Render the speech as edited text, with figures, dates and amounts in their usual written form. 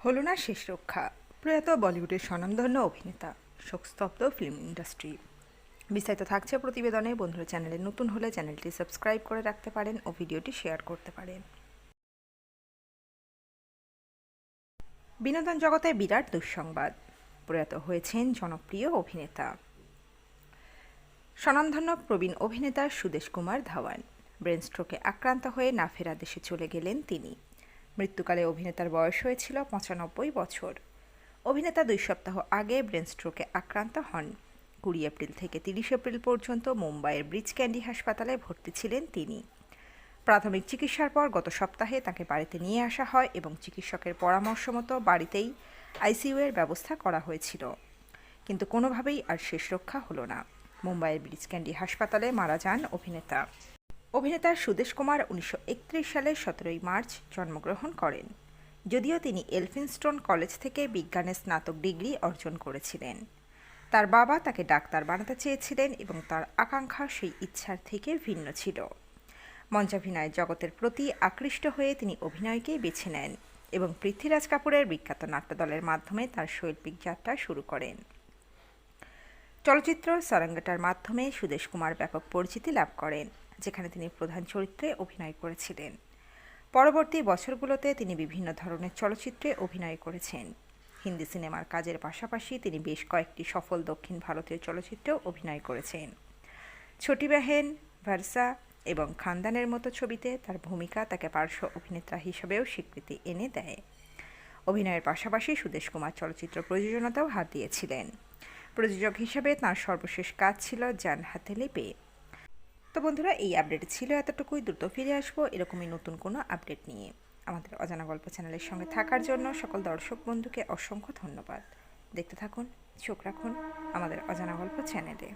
হলো না শেষ রক্ষা। প্রয়াত বলিউডের স্বনামধন্য অভিনেতা, শোকস্তব্ধ ফিল্ম ইন্ডাস্ট্রি। বিস্তারিত থাকছে প্রতিবেদনে। বন্ধুরা, চ্যানেলে নতুন হলে চ্যানেলটি সাবস্ক্রাইব করে রাখতে পারেন ও ভিডিওটি শেয়ার করতে পারেন। বিনোদন জগতে বিরাট দুঃসংবাদ, প্রয়াত হয়েছেন জনপ্রিয় অভিনেতা, স্বনামধন্য প্রবীণ অভিনেতা সুদেশ কুমার ধাওয়ান। ব্রেন স্ট্রোকে আক্রান্ত হয়ে না ফেরা দেশে চলে গেলেন তিনি। মৃত্যুকালে অভিনেতার বয়স হয়েছিল ৯৫ বছর। অভিনেতা ২ সপ্তাহ আগে ব্রেন স্ট্রোকে আক্রান্ত হন। ২০ এপ্রিল থেকে ৩০ এপ্রিল পর্যন্ত মুম্বাইয়ের ব্রিচ ক্যান্ডি হাসপাতালে ভর্তি ছিলেন তিনি। প্রাথমিক চিকিৎসার পর গত সপ্তাহে তাকে বাড়িতে নিয়ে আসা হয় এবং চিকিৎসকের পরামর্শ মতো বাড়িতেই আইসিইউ-এর ব্যবস্থা করা হয়েছিল। কিন্তু কোনোভাবেই আর শেষ রক্ষা হলো না। মুম্বাইয়ের ব্রিচ ক্যান্ডি হাসপাতালে মারা যান অভিনেতা সুদেশ কুমার ১৯৩১ সালের ১৭ই মার্চ জন্মগ্রহণ করেন। যদিও তিনি এলফিনস্টোন কলেজ থেকে বিজ্ঞানে স্নাতক ডিগ্রি অর্জন করেছিলেন। তার বাবা তাকে ডাক্তার বানাতে চেয়েছিলেন এবং তার আকাঙ্ক্ষা সেই ইচ্ছার থেকে ভিন্ন ছিল। মঞ্চাভিনয় জগতের প্রতি আকৃষ্ট হয়ে তিনি অভিনয়কেই বেছে নেন এবং পৃথ্বীরাজ কাপুরের বিখ্যাত নাট্যদলের মাধ্যমে তার শৈল্পিক যাত্রা শুরু করেন। চলচ্চিত্র সারাঙ্গাটার মাধ্যমে সুদেশ কুমার ব্যাপক পরিচিতি লাভ করেন, যেখানে তিনি প্রধান চরিত্রে অভিনয় করেছিলেন। পরবর্তী বছরগুলোতে তিনি বিভিন্ন ধরনের চলচ্চিত্রে অভিনয় করেছেন। হিন্দি সিনেমার কাজের পাশাপাশি তিনি বেশ কয়েকটি সফল দক্ষিণ ভারতীয় চলচ্চিত্রেও অভিনয় করেছেন। ছোটি বেহেন, ভারসা এবং খানদানের মতো ছবিতে তার ভূমিকা তাকে পার্শ্ব অভিনেতা হিসেবেও স্বীকৃতি এনে দেয়। অভিনয়ের পাশাপাশি সুদেশ কুমার চলচ্চিত্র প্রযোজনাতেও হাত দিয়েছিলেন। প্রযোজক হিসেবে তাঁর সর্বশেষ কাজ ছিল জান হাথেলি পে। তো বন্ধুরা, এই আপডেট ছিল এতটুকুই। দ্রুত ফিরে আসবো এরকমই নতুন কোনো আপডেট নিয়ে। আমাদের অজানা গল্প চ্যানেলের সঙ্গে থাকার জন্য সকল দর্শক বন্ধুকে অসংখ্য ধন্যবাদ। দেখতে থাকুন, চোখ রাখুন আমাদের অজানা গল্প চ্যানেলে।